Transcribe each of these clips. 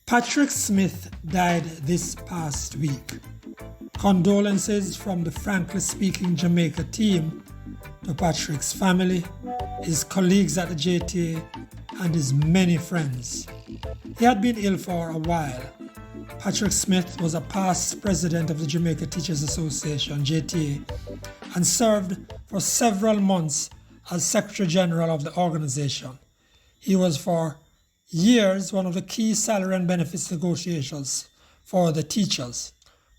Patrick Smith died this past week. Condolences from the Frankly Speaking Jamaica team to Patrick's family, his colleagues at the JTA, and his many friends. He had been ill for a while. Patrick Smith was a past president of the Jamaica Teachers Association, JTA, and served for several months as Secretary General of the organization. He was for years one of the key salary and benefits negotiations for the teachers.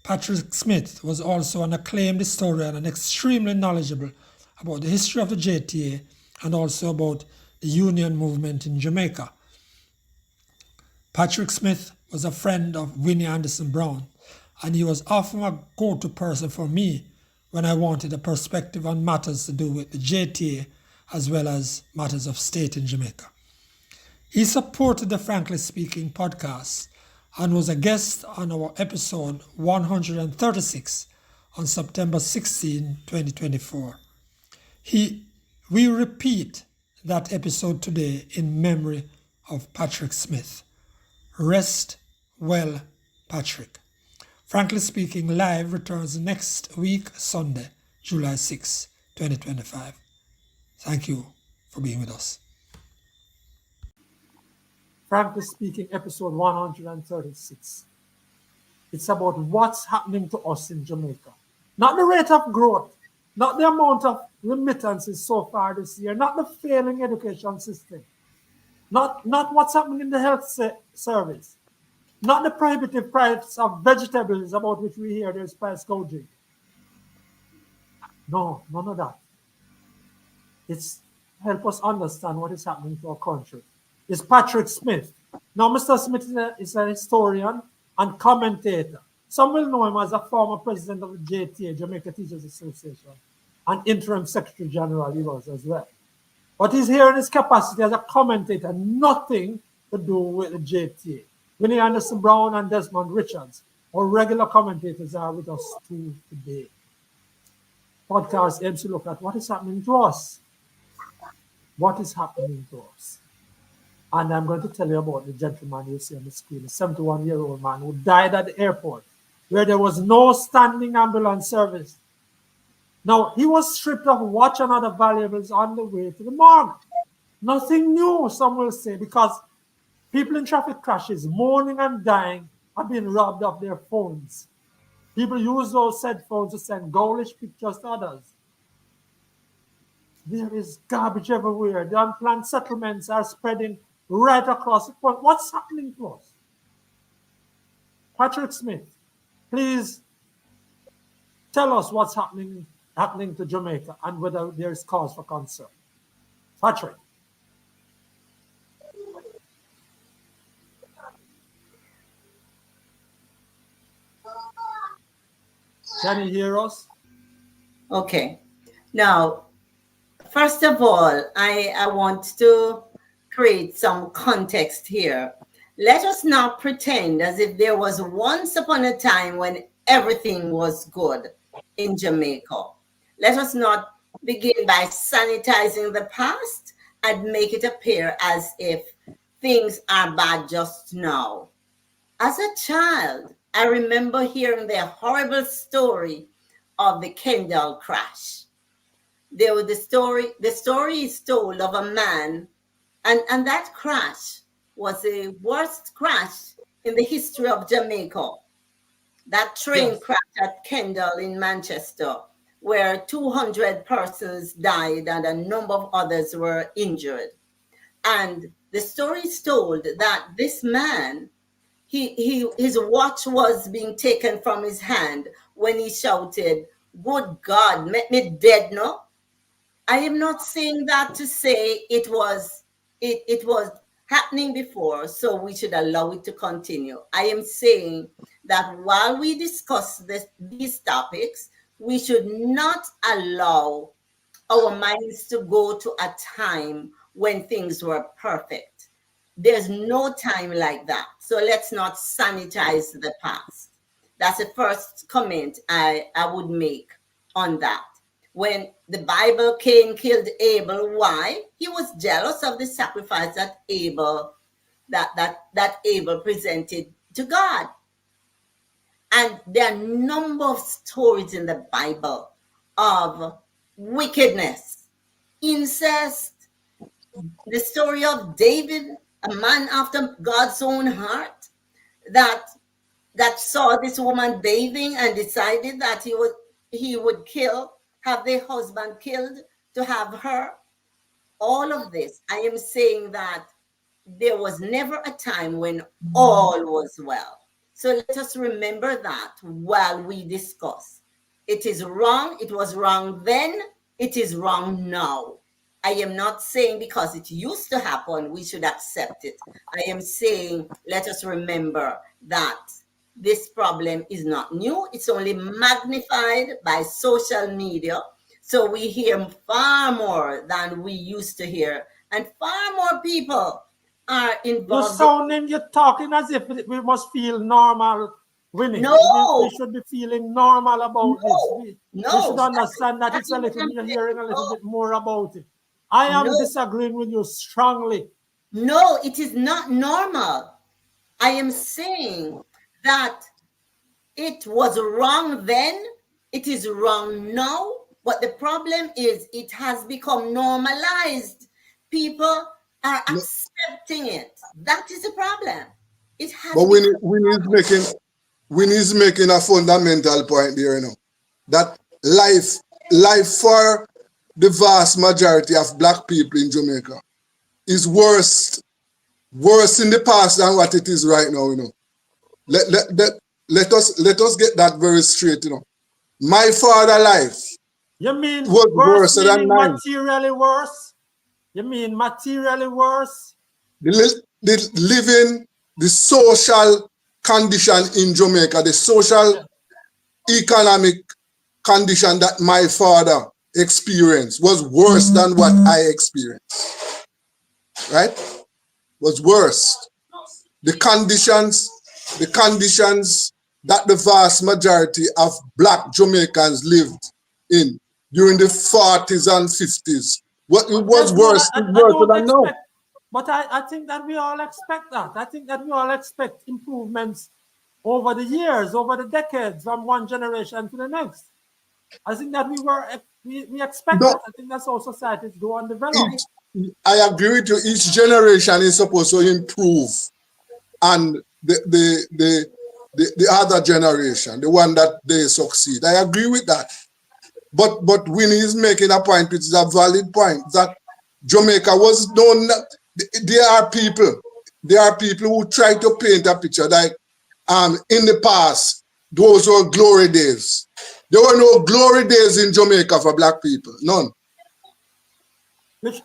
Patrick Smith was also an acclaimed historian and extremely knowledgeable about the history of the JTA and also about the union movement in Jamaica. Patrick Smith was a friend of Winnie Anderson Brown, and he was often a go-to person for me when I wanted a perspective on matters to do with the JTA as well as matters of state in Jamaica. He supported the Frankly Speaking podcast and was a guest on our episode 136 on September 16, 2024. We repeat that episode today in memory of Patrick Smith. Rest well, Patrick. Frankly Speaking Live returns next week, Sunday, July 6, 2025. Thank you for being with us. Frankly Speaking, episode 136. It's about what's happening to us in Jamaica. Not the rate of growth, not the amount of remittances so far this year, not the failing education system, not what's happening in the health service, not the prohibitive price of vegetables about which we hear there's price gouging. No, none of that. It's help us understand what is happening to our country. Is Patrick Smith. Now, Mr. Smith is a historian and commentator. Some will know him as a former president of the JTA, Jamaica Teachers Association, and interim Secretary General he was as well. But he's here in his capacity as a commentator, nothing to do with the JTA. Winnie Anderson Brown and Desmond Richards, our regular commentators, are with us too today. Podcast aims to look at what is happening to us. What is happening to us? And I'm going to tell you about the gentleman you see on the screen, a 71-year-old man who died at the airport where there was no standing ambulance service. Now, he was stripped of watch and other valuables on the way to the morgue. Nothing new, some will say, because people in traffic crashes, mourning and dying, have been robbed of their phones. People use those said phones to send ghoulish pictures to others. There is garbage everywhere. The unplanned settlements are spreading right across the point. What's happening to us? Patrick Smith, please tell us what's happening to Jamaica and whether there is cause for concern. Patrick. Can you hear us? Okay. Now, first of all, I want to create some context here. Let us not pretend as if there was once upon a time when everything was good in Jamaica. Let us not begin by sanitizing the past and make it appear as if things are bad just now. As a child, I remember hearing the horrible story of the Kendall crash. The story is told of a man, and that crash was the worst crash in the history of Jamaica. That train crash at Kendall in Manchester, where 200 persons died and a number of others were injured. And the story is told that this man, his watch was being taken from his hand when he shouted, "Good God, make me dead now." I am not saying that to say it was happening before, so we should allow it to continue. I am saying that while we discuss these topics, we should not allow our minds to go to a time when things were perfect. There's no time like that. So let's not sanitize the past. That's the first comment I would make on that. When the Bible, Cain killed Abel, why? He was jealous of the sacrifice that Abel that Abel presented to God. And there are a number of stories in the Bible of wickedness, incest, the story of David, a man after God's own heart, that saw this woman bathing and decided that he would have the husband killed to have her. All of this, I am saying that there was never a time when all was well. So let us remember that while we discuss. It is wrong. It was wrong then. It is wrong now. I am not saying because it used to happen, we should accept it. I am saying, let us remember that this problem is not new. It's only magnified by social media. So we hear far more than we used to hear. And far more people are involved. You're talking as if we must feel normal winning. No. We should be feeling normal about this. We should understand that it's a little, you're hearing a little bit more about it. I am disagreeing with you strongly. No, it is not normal. I am saying that it was wrong then, it is wrong now, but the problem is it has become normalized. People are accepting it. That is the problem. It has. But Winnie is making a fundamental point there, that life for the vast majority of black people in Jamaica is worse in the past than what it is right now, Let us get that very straight, My father's life was worse than mine. Materially worse? You mean materially worse? The living, the social condition in Jamaica, the social economic condition that my father experienced was worse than what I experienced. Right? Was worse. The conditions that the vast majority of black Jamaicans lived in during the 40s and 50s. It was worse than now. But I think that we all expect that. I think that we all expect improvements over the years, over the decades, from one generation to the next. I think that we expect that. I think that's how societies go and develop. I agree with you. Each generation is supposed to improve, and the other generation, the one that they succeed. I agree with that. But Winnie is making a point, which is a valid point, that Jamaica was known. There are people who try to paint a picture like in the past, those were glory days. There were no glory days in Jamaica for black people. None. Which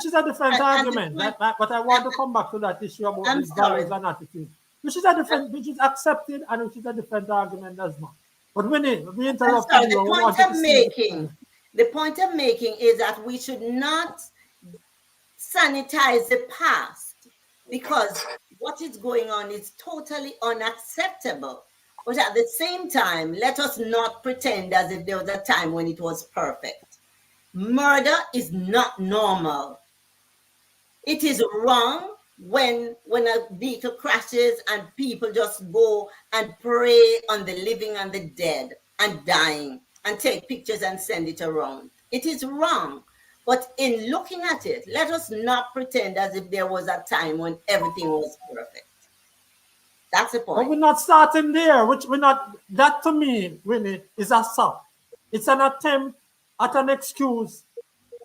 is a different argument. But I want to come back to that issue about these values and attitudes. Which is accepted and which is a different argument as well. But we interrupt you. The point I'm making is that we should not sanitize the past, because what is going on is totally unacceptable. But at the same time, let us not pretend as if there was a time when it was perfect. Murder is not normal. It is wrong when a vehicle crashes and people just go and prey on the living and the dead and dying and take pictures and send it around. It is wrong. But in looking at it, let us not pretend as if there was a time when everything was perfect. That's the point. But we're not starting there. That to me, Winnie, is assault. It's an attempt at an excuse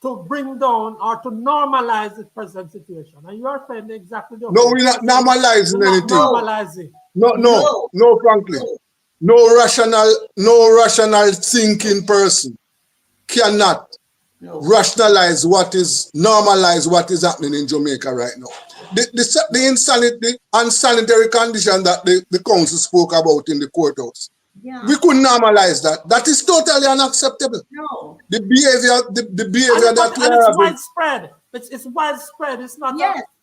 to bring down or to normalize the present situation. And you are saying exactly the opposite. No, we're not normalizing anything. Normalizing. No, frankly. No rational thinking person cannot rationalize normalize what is happening in Jamaica right now. The unsanitary condition that the council spoke about in the courthouse. Yeah. We couldn't normalize that. That is totally unacceptable. No. The behavior that we are having. Widespread. It's widespread. It's not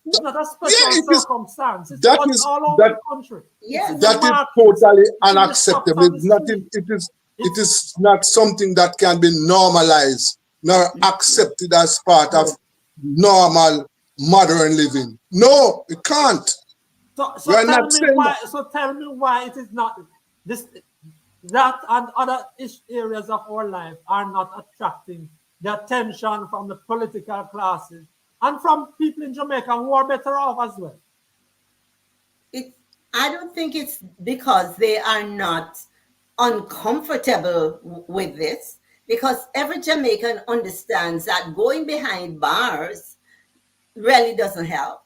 it's not a special circumstance. It's all over the country. Yes. That is totally unacceptable. It is not something that can be normalized nor accepted as part of normal modern living. No, it can't. So We're not saying that. tell me why it is not this that and other areas of our life are not attracting the attention from the political classes and from people in Jamaica who are better off as well. I don't think it's because they are not uncomfortable with this, because every Jamaican understands that going behind bars really doesn't help.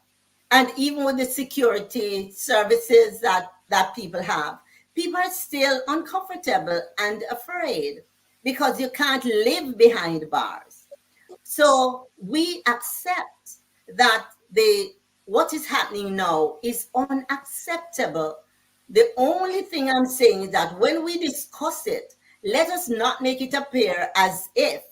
And even with the security services that people have, people are still uncomfortable and afraid because you can't live behind bars. So we accept that what is happening now is unacceptable. The only thing I'm saying is that when we discuss it, let us not make it appear as if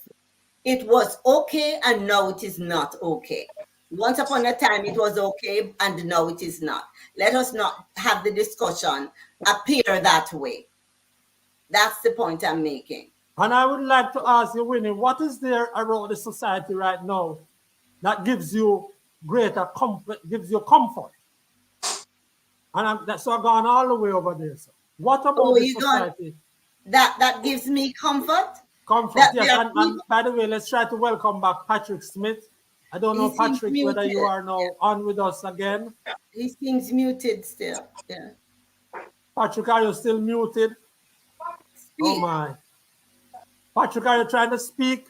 it was okay and now it is not okay. Once upon a time it was okay and now it is not. Let us not have the discussion appear that way. That's the point I'm making. And I would like to ask you, Winnie, what is there around the society right now that gives you greater comfort, gives you comfort? And so I've gone all the way over there. So what about the society? That gives me comfort? Comfort, yes. And by the way, let's try to welcome back Patrick Smith. I don't know, Patrick, whether you are now on with us again. He seems muted still. Yeah. Patrick, are you still muted? Speak. Oh my. Patrick, are you trying to speak?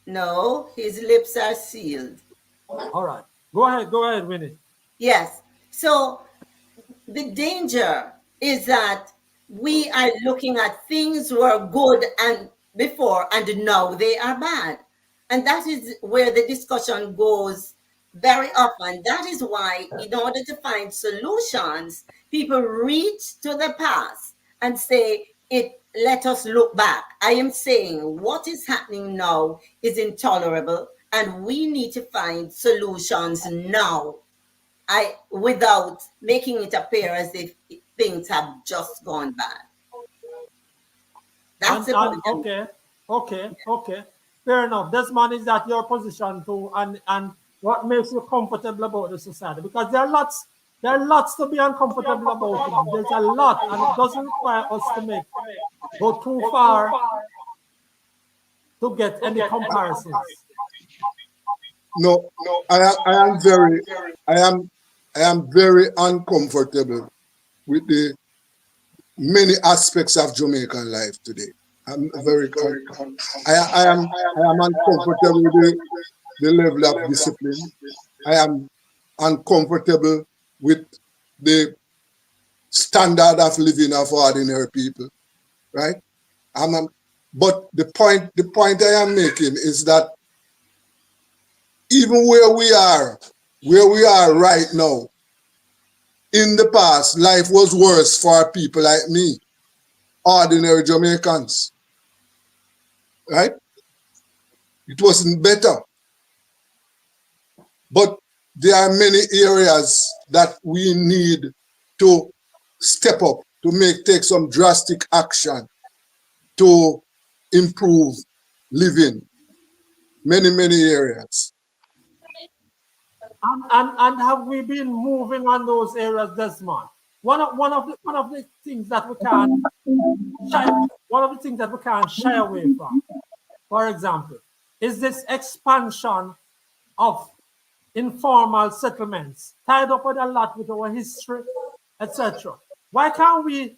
No, his lips are sealed. All right. Go ahead, Winnie. Yes. So the danger is that we are looking at things were good and before and now they are bad. And that is where the discussion goes very often. That is why, in order to find solutions, people reach to the past and say, let us look back. I am saying what is happening now is intolerable, and we need to find solutions now, without making it appear as if things have just gone bad. That's the point. Okay. Fair enough. Desmond, is that your position too? And what makes you comfortable about the society? Because there are lots to be uncomfortable about. There's a lot, and it doesn't require us to go too far to get any comparisons. No, I am very uncomfortable with the many aspects of Jamaican life today. I'm very I am uncomfortable with the level of discipline. I am uncomfortable with the standard of living of ordinary people, right? But the point I am making is that even where we are right now, in the past, life was worse for people like me, ordinary Jamaicans, right? It wasn't better. But there are many areas that we need to step up, to take some drastic action to improve living. Many areas. And have we been moving on those areas, Desmond? One of the things that we can't shy away from, for example, is this expansion of informal settlements tied up with a lot with our history, etc. Why can't we,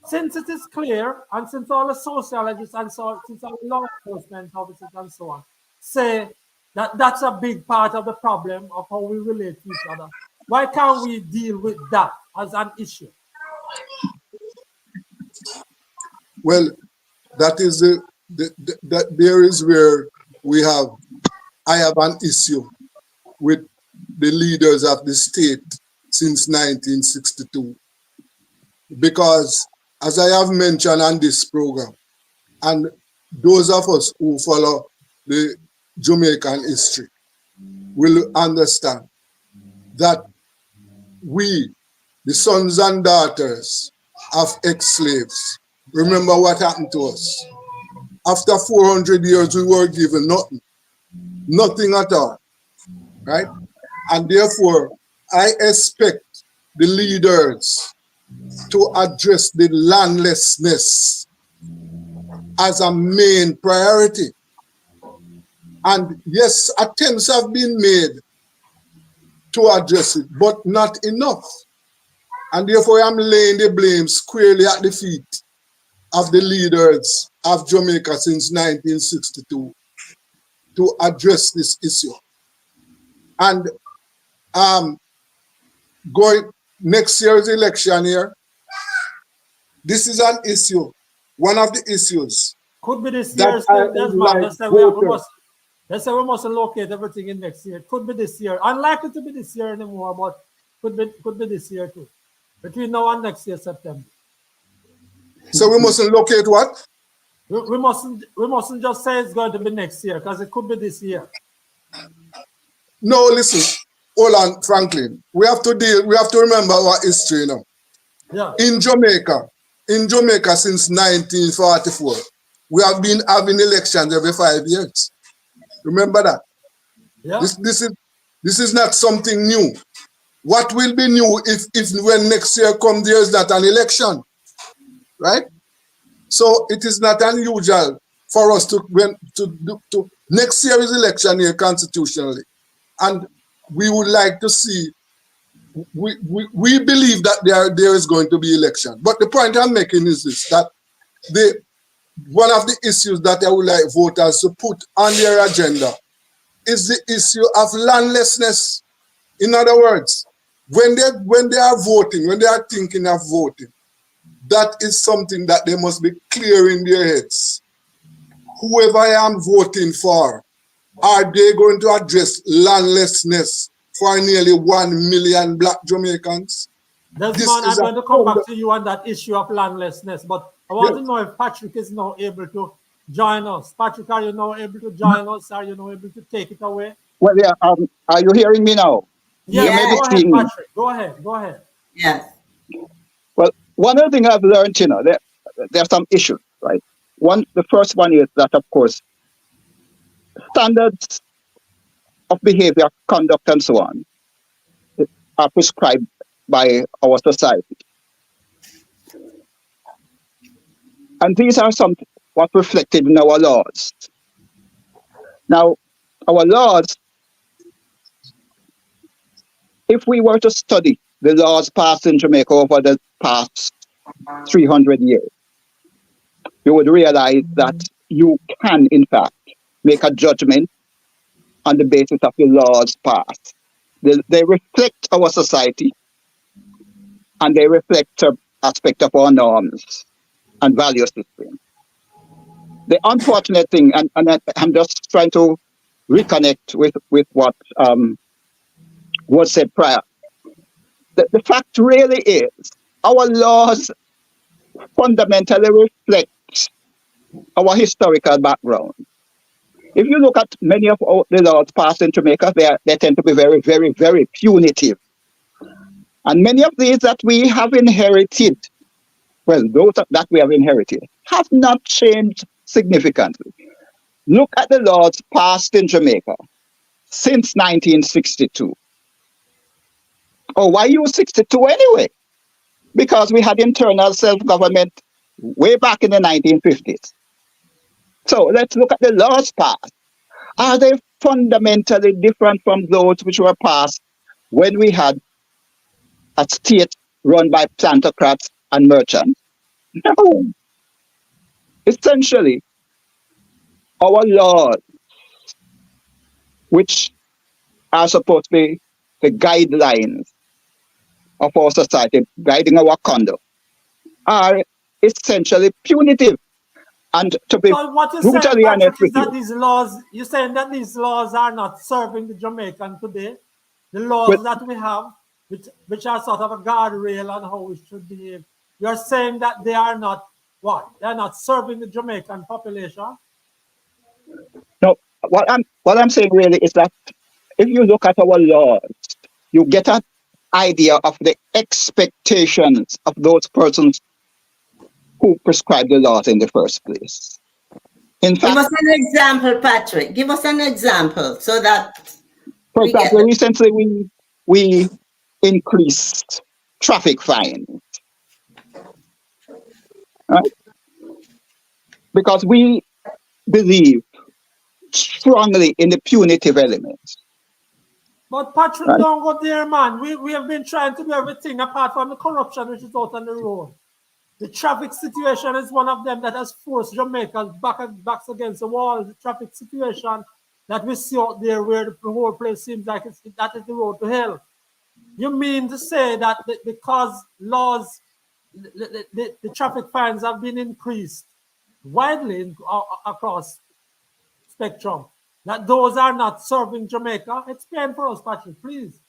since it is clear, and since all the sociologists and since all the law enforcement officers and so on say that that's a big part of the problem of how we relate to each other, why can't we deal with that as an issue? Well, that is that there is where I have an issue with the leaders of the state since 1962. Because as I have mentioned on this program, and those of us who follow the Jamaican history will understand that we, the sons and daughters of ex-slaves, remember what happened to us. After 400 years, we were given nothing at all, right? And therefore, I expect the leaders to address the landlessness as a main priority. And yes, attempts have been made to address it, but not enough. And therefore, I'm laying the blame squarely at the feet of the leaders of Jamaica since 1962 to address this issue. And going next year's election here, this is an issue, one of the issues. Could be this that year, I Desmond. like Let's say we must locate everything in next year. It could be this year. Unlikely to be this year anymore, but could be this year too. Between now and next year, September. So we mustn't locate what? We mustn't just say it's going to be next year, because it could be this year. No, listen. Hold on, Franklin. We have to remember our history now. Yeah. In Jamaica since 1944, we have been having elections every 5 years. Remember that? Yeah. This is not something new. What will be new if when next year comes, there is not an election, right? So it is not unusual for us to next year's election here constitutionally, and we would like to see. We believe that there is going to be election, but the point I'm making is this: that one of the issues that I would like voters to put on their agenda is the issue of landlessness. In other words, when they are voting, when they are thinking of voting, that is something that they must be clear in their heads. Whoever I am voting for, are they going to address landlessness for nearly 1 million Black Jamaicans? Desmond, I'm going to come back to you on that issue of landlessness, but I want to know if Patrick is now able to join us. Patrick, are you now able to join us? Are you now able to take it away? Well, yeah. Are you hearing me now? Yeah, go ahead, Patrick. Go ahead. Yes. Well, one of the things I've learned, there are some issues, right? The first one is that, of course, standards of behavior, conduct, and so on are prescribed by our society. And these are what reflected in our laws. Now, our laws, if we were to study the laws passed in Jamaica over the past 300 years, you would realize that you can, in fact, make a judgment on the basis of the laws passed. They reflect our society, and they reflect an aspect of our norms and value system. The unfortunate thing, and I'm just trying to reconnect with what was said prior. The fact really is, our laws fundamentally reflect our historical background. If you look at many of the laws passed in Jamaica, they tend to be very, very, very punitive. And many of these that we have inherited, well, those that we have inherited, have not changed significantly. Look at the laws passed in Jamaica since 1962. Oh, why use 62 anyway? Because we had internal self-government way back in the 1950s. So let's look at the laws passed. Are they fundamentally different from those which were passed when we had a state run by plantocrats and merchants? No. Essentially, our laws, which are supposed to be the guidelines of our society, guiding our conduct, are essentially punitive. And to be brutally honest with you, these laws, you're saying that these laws are not serving the Jamaican today. The laws that we have, which are sort of a guardrail on how we should behave. You're saying that they are not what? They're not serving the Jamaican population? No, what I'm saying really is that if you look at our laws, you get an idea of the expectations of those persons who prescribe the laws in the first place. In fact, give us an example, Patrick. Give us an example so that For We get example, recently we increased traffic fines, right? Because we believe strongly in the punitive elements, But Patrick, right? don't go there, man. We have been trying to do everything apart from the corruption which is out on the road. The traffic situation is one of them that has forced Jamaica backs against the wall. The traffic situation that we see out there where the whole place seems like that is the road to hell. You mean to say that because laws, the traffic fines have been increased widely across spectrum, that those are not serving Jamaica? Explain for us, Patrick, please.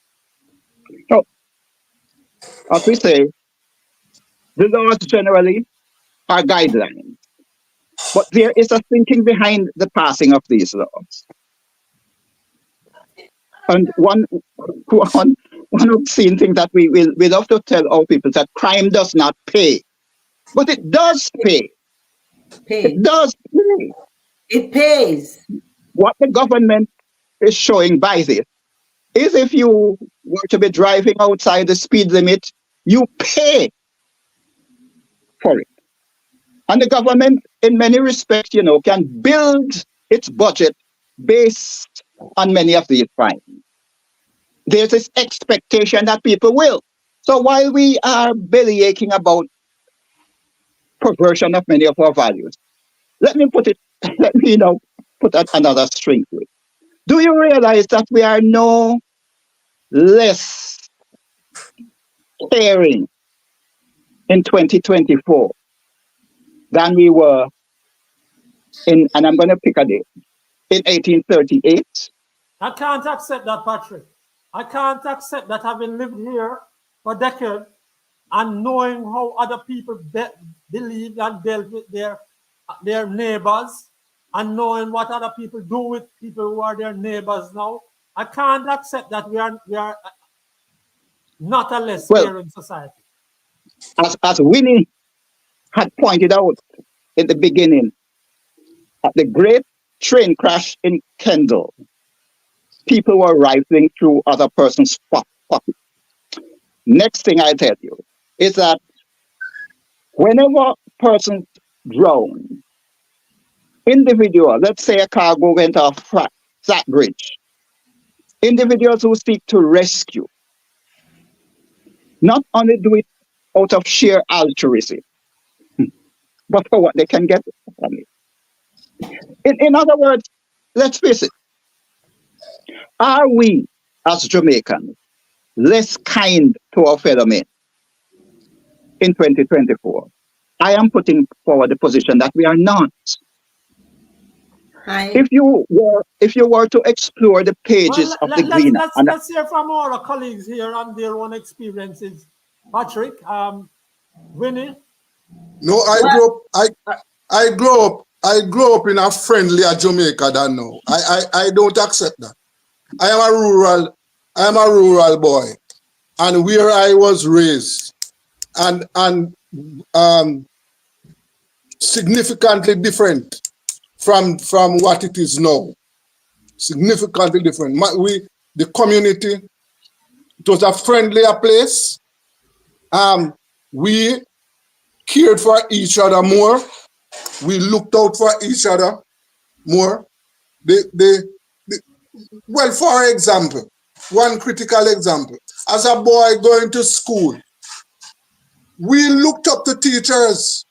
So, as we say, the laws generally are guidelines, but there is a thinking behind the passing of these laws. And one obscene thing that we love to tell our people that crime does not pay, but it does pay. pay. It does pay. It pays. What the government is showing by this is if you were to be driving outside the speed limit, you pay for it. And the government, in many respects, can build its budget based on many of these fines. There's this expectation that people will. So while we are bellyaching about perversion of many of our values, let me put another string to it. Do you realize that we are no less caring in 2024 than we were and I'm going to pick a date, in 1838? I can't accept that, Patrick. I can't accept that, having lived here for decades and knowing how other people believe and dealt with their neighbors, and knowing what other people do with people who are their neighbors now. I can't accept that we are not a less caring society. As Winnie had pointed out in the beginning, at the great train crash in Kendall, people were rifling through other person's pocket. Next thing I tell you is that whenever persons drown, individual, let's say a cargo went off that bridge, individuals who seek to rescue not only do it out of sheer altruism, but for what they can get from it. In other words, let's face it, are we as Jamaicans less kind to our fellow men in 2024? I am putting forward the position that we are not. If you were to explore the pages of the Gleaner, let's hear from all our colleagues here on their own experiences. Patrick, Winnie. No, I grew up in a friendlier Jamaica than now. I don't accept that. I am a rural boy, and where I was raised, and significantly different from what it is now. Significantly different. The community, it was a friendlier place. We cared for each other more. We looked out for each other more. Well, for example, one critical example, as a boy going to school, we looked up to teachers.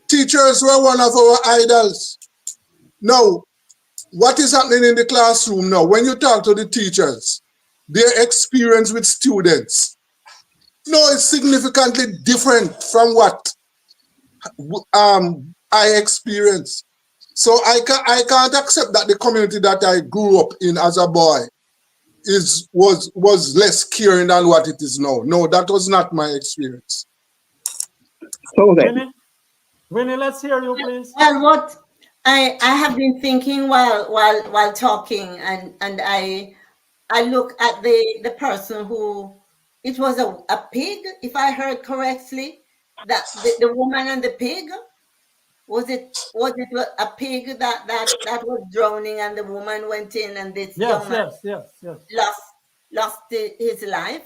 Teachers were one of our idols. Now, what is happening in the classroom now? When you talk to the teachers, their experience with students, no, it's significantly different from what I experienced. So I can't accept that the community that I grew up in as a boy was less caring than what it is now. No, that was not my experience. So then, Winnie, let's hear you, please. Well, what I have been thinking while talking, and I look at the person who, it was a pig, if I heard correctly, that the woman and the pig. Was it a pig that was drowning and the woman went in and this young Yes, man yes, yes, yes. lost his life?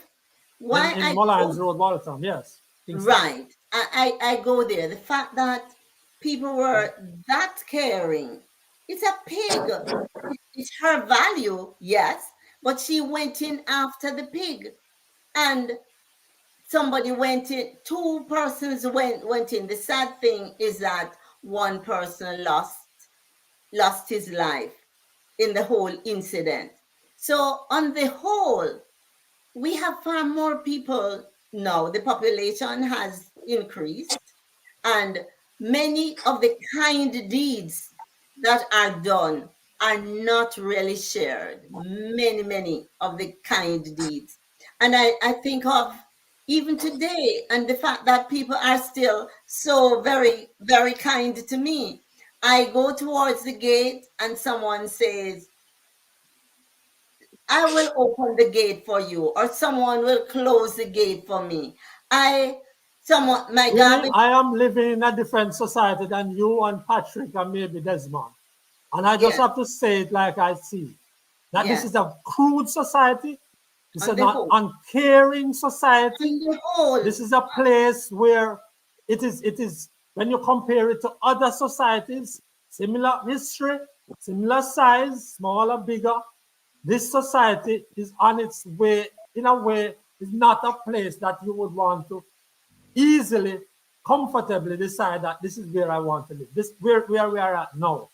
Why In I Mullines go Road, Walton, yes. Think so. right. I go there. The fact that people were that caring. It's a pig. It's her value, yes, but she went in after the pig. And somebody went in, two persons went in. The sad thing is that one person lost his life in the whole incident. So on the whole, we have far more people now. The population has increased, and many of the kind deeds that are done are not really shared. Many of the kind deeds. And I think of even today and the fact that people are still so very kind to me. I go towards the gate and someone says, I will open the gate for you, or someone will close the gate for me. My Really, garbage, I am living in a different society than you and Patrick and maybe Desmond. And I just yes, have to say it like I see that this yes, is a crude society. It's on an the whole, uncaring society. on the whole, This is a place where it is when you compare it to other societies, similar history, similar size, smaller, bigger. This society is on its way, in a way, is not a place that you would want to easily, comfortably decide that this is where I want to live. This where we are at now.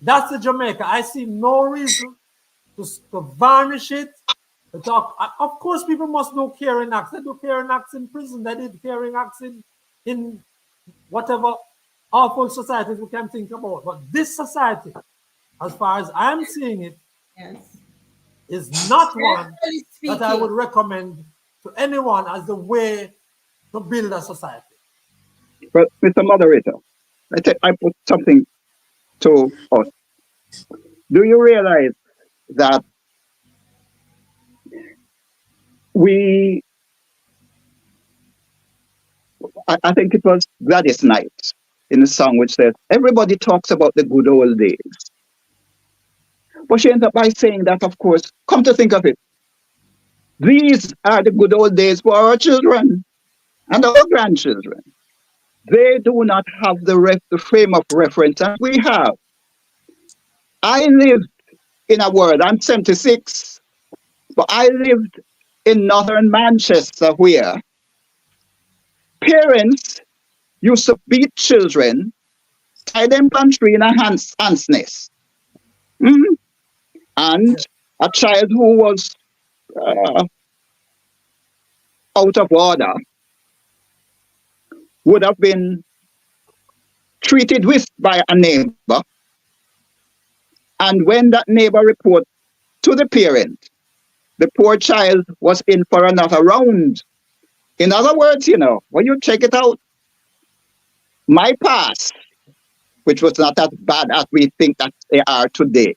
That's the Jamaica. I see no reason to varnish it. To talk. Of course, people must know caring acts. They do caring acts in prison. They did caring acts in whatever awful societies we can think about. But this society, as far as I'm seeing it, yes. is not one Actually that I would speaking, recommend to anyone as the way to build a society. But Mr. Moderator, I put something to us. Do you realize that we, I think it was Gladys Knight in the song which says, everybody talks about the good old days. But she ends up by saying that, of course, come to think of it, these are the good old days for our children and our grandchildren. They do not have the frame of reference that we have. I lived in a world, I'm 76, but I lived in northern Manchester where parents used to beat children, tie them country in a hand's nest. Mhm. And a child who was uh, out of order would have been treated with by a neighbor. And when that neighbor reported to the parent, the poor child was in for another round. In other words, when you check it out, my past, which was not as bad as we think that they are today,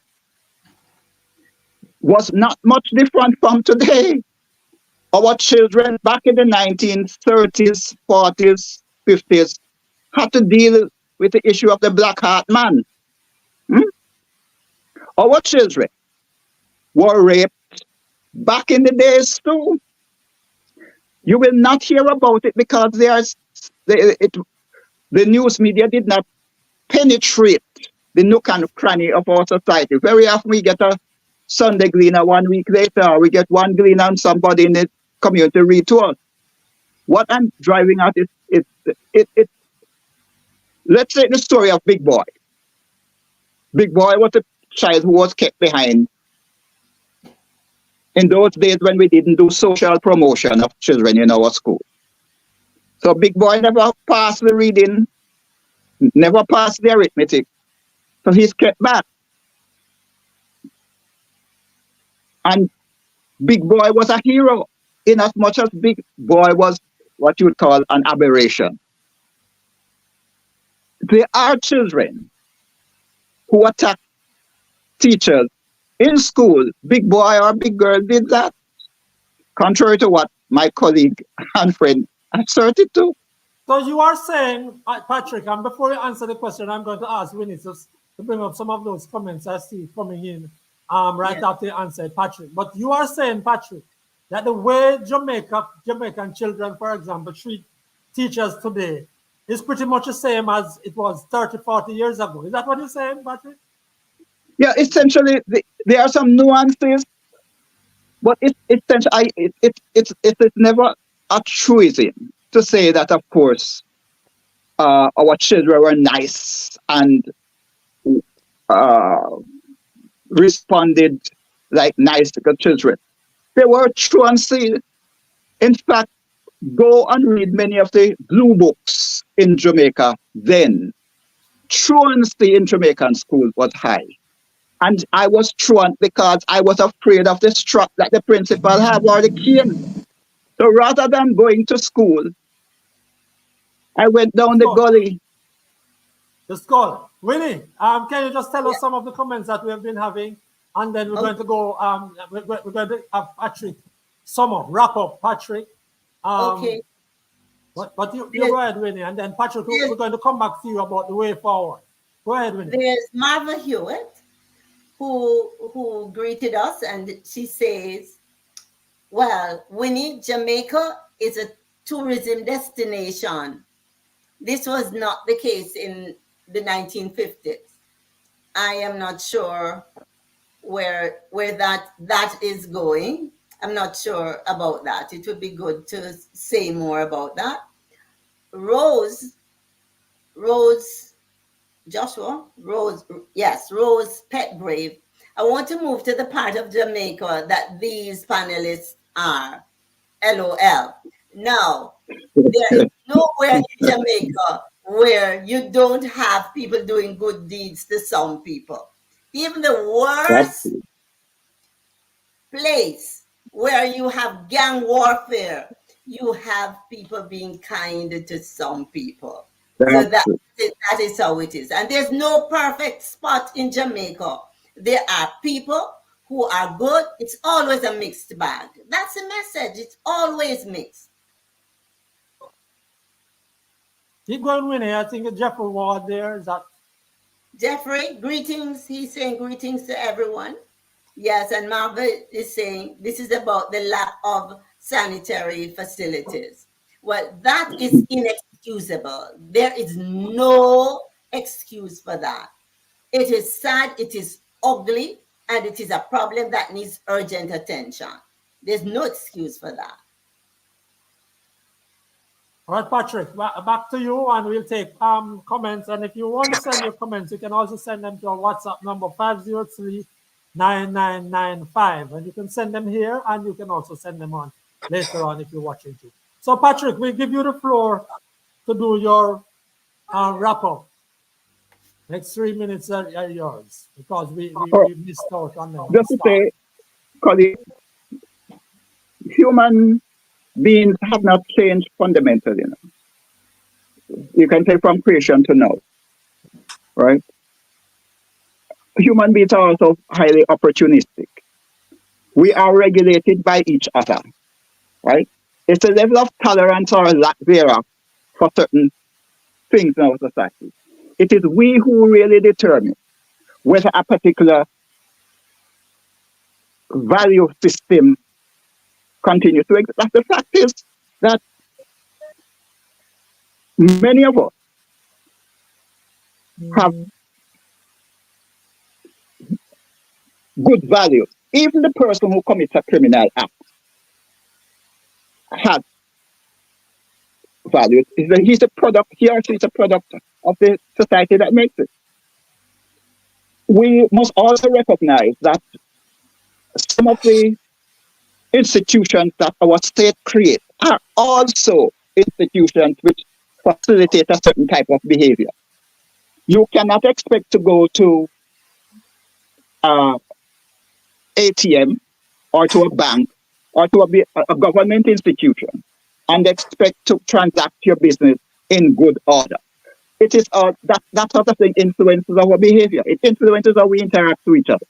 was not much different from today. Our children back in the 1930s, 40s, 50s had to deal with the issue of the black heart man. Hmm? Our children were raped back in the days too. You will not hear about it because the news media did not penetrate the nook and cranny of our society. Very often we get a Sunday gleaner 1 week later, we get one gleaner and somebody in the community read to us. What I'm driving at is let's say the story of Big Boy. Big Boy was a child who was kept behind in those days when we didn't do social promotion of children in our school. So Big Boy never passed the reading, never passed the arithmetic. So he's kept back. And Big Boy was a hero in as much as Big Boy was what you would call an aberration. There are children who attack teachers in school. Big boy or big girl did that, contrary to what my colleague and friend asserted to. So you are saying, Patrick, and before you answer the question, I'm going to ask Winnie to bring up some of those comments I see coming in right Yes. after you answered Patrick. But you are saying, Patrick, that the way Jamaican children, for example, treat teachers today is pretty much the same as it was 30, 40 years ago. Is that what you're saying, Patrick? Yeah, essentially, there are some nuances, but it's never a truism to say that, of course, our children were nice and uh, responded like nice good children. They were truancy. In fact, go and read many of the blue books in Jamaica then. Truancy in Jamaican schools was high. And I was truant because I was afraid of the strap that the principal had or the cane. So rather than going to school, I went down the gully. The skull. Winnie, can you just tell us some of the comments that we have been having? And then we're going to go, we're going to have Patrick wrap up, Patrick. Okay. But you go ahead, Winnie, and then Patrick, we're going to come back to you about the way forward. Go ahead, Winnie. There's Marva Hewitt, who greeted us, and she says, well, Winnie, Jamaica is a tourism destination. This was not the case in the 1950s. I am not sure where that is going. I'm not sure about that. It would be good to say more about that. Rose Petgrave. I want to move to the part of Jamaica that these panelists are. LOL. Now, there is nowhere in Jamaica where you don't have people doing good deeds to some people. Even the worst place where you have gang warfare, you have people being kind to some people. So that is how it is. And there's no perfect spot in Jamaica. There are people who are good. It's always a mixed bag. That's the message. It's always mixed. Keep going, Winnie. I think Jeffrey Ward there. Is that Jeffrey, greetings. He's saying greetings to everyone. Yes, and Marva is saying this is about the lack of sanitary facilities. Well, that is inexcusable. There is no excuse for that. It is sad, it is ugly, and it is a problem that needs urgent attention. There's no excuse for that. all right, Patrick? Back to you, and we'll take comments. And if you want to send your comments, you can also send them to our WhatsApp number 503-9995, and you can send them here, and you can also send them on later on if you're watching too. So, Patrick, we'll give you the floor to do your wrap up. Next 3 minutes are yours because we missed out on them. Just to say, colleague, human beings have not changed fundamentally. You can say from creation to now, right? Human beings are also highly opportunistic. We are regulated by each other, right? It's a level of tolerance or lack thereof for certain things in our society. It is we who really determine whether a particular value system continues to exist. The fact is that many of us have good values. Even the person who commits a criminal act has values. He's a product, he or she is a product of the society that makes it. We must also recognize that some of the institutions that our state creates are also institutions which facilitate a certain type of behavior. You cannot expect to go to ATM or to a bank or to a government institution and expect to transact your business in good order. It is that sort of thing influences our behavior. It influences how we interact with each other.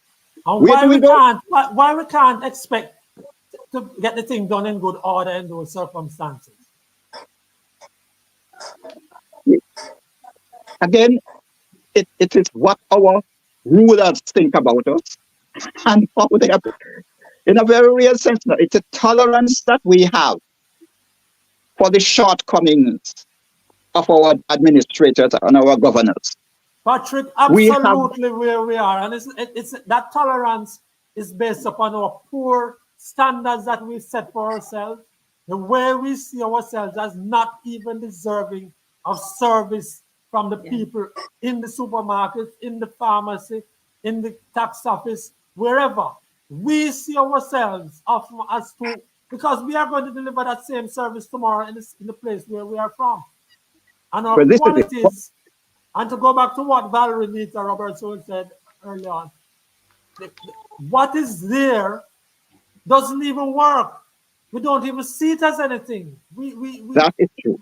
And why we can't expect to get the thing done in good order in those circumstances? Again, it is what our rulers think about us and how they have, in a very real sense, no, it's a tolerance that we have for the shortcomings of our administrators and our governors. Patrick, We have, absolutely where we are. And it's that tolerance is based upon our poor standards that we set for ourselves, the way we see ourselves as not even deserving of service from the people in the supermarket, in the pharmacy, in the tax office, wherever. We see ourselves often as to, because we are going to deliver that same service tomorrow in the place where we are from. And our well, this is it. qualities, and to go back to what Valerie Nita Robertson said early on, what is there doesn't even work. We don't even see it as anything. That is true.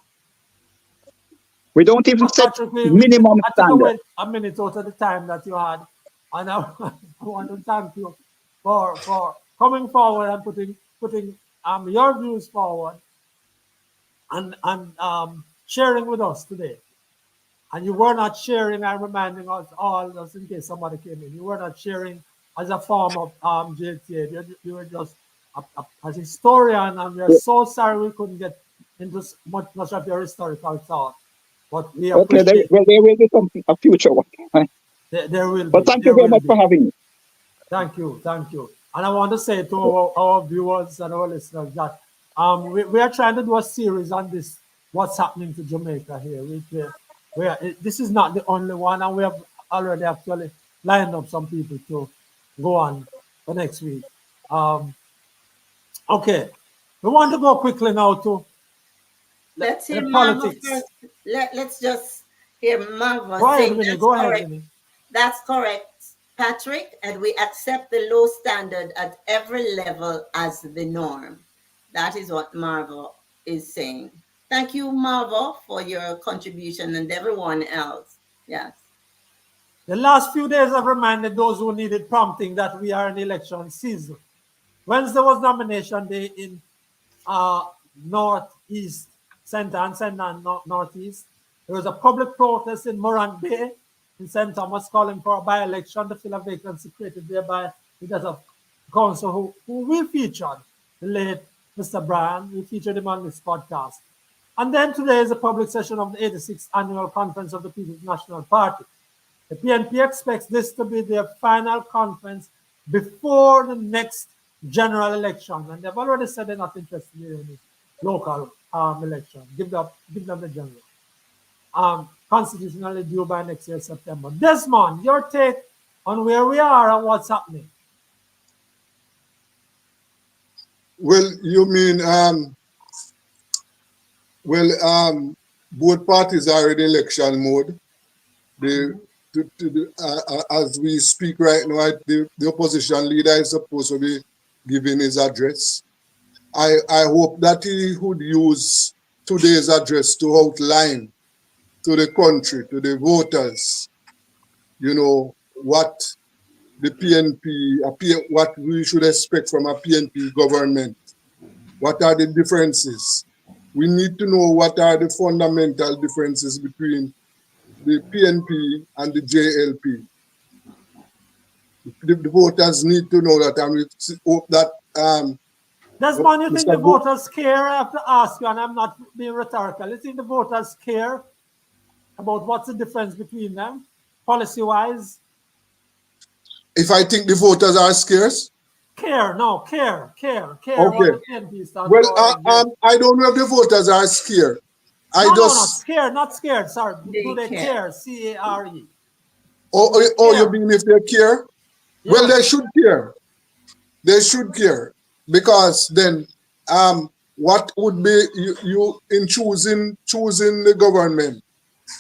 We don't even set Patrick, minimum I took standards. away a minute out of the time that you had, and I want to thank you for coming forward and putting your views forward and sharing with us today. And you were not sharing, I'm reminding us all, just in case somebody came in, you were not sharing as a form of JTA. You were just as a historian, and we are so sorry we couldn't get into much of your historical thought. But we Okay, appreciate there will be something, a future one. there will be. But thank you very much for having me. Thank you. And I want to say to our viewers and our listeners that we are trying to do a series on this, what's happening to Jamaica here. This is not the only one, and we have already actually lined up some people to go on for next week. Okay, we want to go quickly now to Let's hear the Marva politics. first. Let's just hear Marva Go say ahead, Winnie. that's Go ahead, correct. Winnie. That's correct, Patrick, and we accept the low standard at every level as the norm. That is what Marva is saying. Thank you, Marva, for your contribution and everyone else. Yes. The last few days have reminded those who needed prompting that we are in election season. Wednesday was nomination day in Northeast, Center and Northeast. There was a public protest in Morant Bay in St. Thomas calling for a by-election to fill a vacancy created there by the death of council who we featured, the late Mr. Bryan. We featured him on this podcast. And then today is a public session of the 86th Annual Conference of the People's National Party. The PNP expects this to be their final conference before the next general election. And they've already said they're not interested in any local election. Give them the general. Constitutionally due by next year, September. Desmond, your take on where we are and what's happening. Well, you mean, both parties are in election mode. As we speak right now, the opposition leader is supposed to be giving his address. I hope that he would use today's address to outline to the country, to the voters, what the PNP, what we should expect from a PNP government. What are the differences? We need to know what are the fundamental differences between the PNP and the JLP. The voters need to know that, and we hope that. Desmond, you think the voters care? I have to ask you, and I'm not being rhetorical. You think the voters care about what's the difference between them, policy-wise? If I think the voters are scarce? Care. Okay. What the PNP stands Well, for. I don't know if the voters are scared. Not scared. Sorry. Do they care? C-A-R-E. You mean if they care? Yeah. Well, they should care. They should care, because then, what would be you in choosing the government?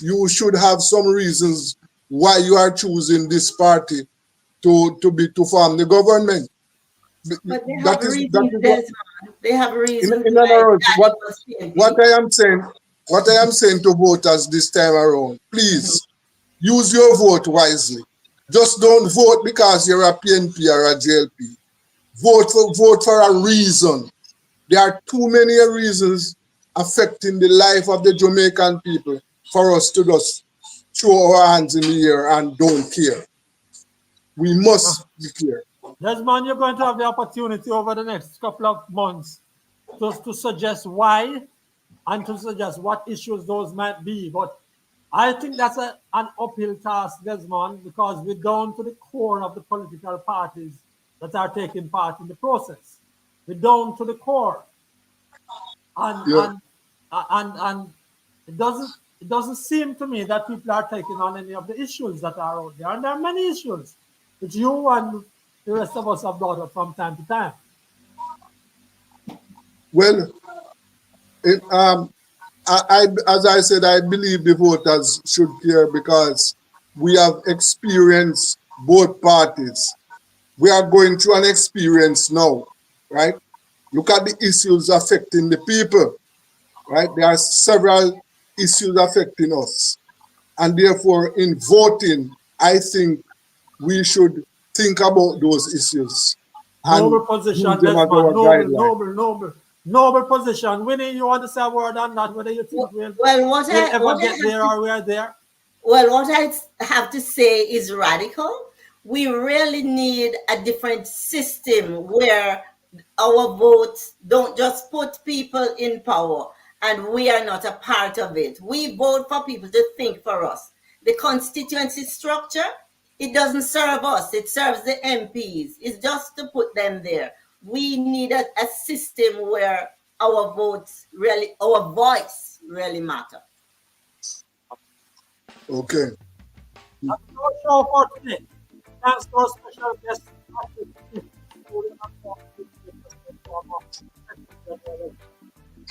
You should have some reasons why you are choosing this party to form the government. But they have reasons. They have reasons. In other words, what I am saying to voters this time around, please use your vote wisely. Just don't vote because you're a PNP or a JLP. Vote for a reason. There are too many reasons affecting the life of the Jamaican people for us to just throw our hands in the air and don't care. We must be clear. Desmond, you're going to have the opportunity over the next couple of months just to suggest why and to suggest what issues those might be. But I think that's an uphill task, Desmond, because we're down to the core of the political parties that are taking part in the process. We're down to the core. And it doesn't seem to me that people are taking on any of the issues that are out there. And there are many issues which you and the rest of us have brought up from time to time. Well, as I said, I believe the voters should care because we have experienced both parties. We are going through an experience now, right? Look at the issues affecting the people, right? There are several issues affecting us. And therefore, in voting, I think we should think about those issues. Noble position, Desmond. Noble position. Winnie, you want to say a word on that? Whether you think we'll ever get there or we are there? Well, what I have to say is radical. We really need a different system where our votes don't just put people in power and we are not a part of it. We vote for people to think for us. The constituency structure, it doesn't serve us. It serves the MPs. It's just to put them there. We need a system where our voice really matter. Okay. That's our show for today. Thanks to our special guest.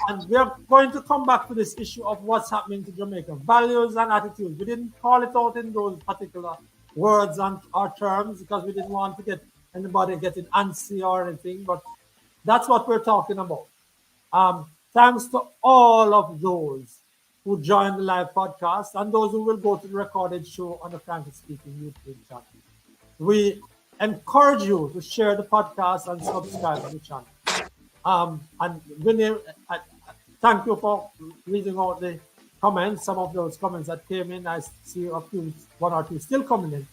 And we are going to come back to this issue of what's happening to Jamaica, values and attitudes. We didn't call it out in those particular words and or terms because we didn't want to get anybody getting antsy or anything, but that's what we're talking about. Thanks to all of those who joined the live podcast and those who will go to the recorded show on the Frankly Speaking YouTube channel. We encourage you to share the podcast and subscribe to the channel. And Vinny, thank you for reading out the comments, some of those comments that came in. I see one or two still coming in.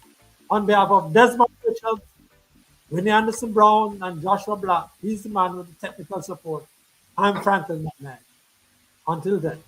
On behalf of Desmond Richards, Winnie Anderson Brown, and Joshua Black, he's the man with the technical support. I'm Franklin McMahon. Until then.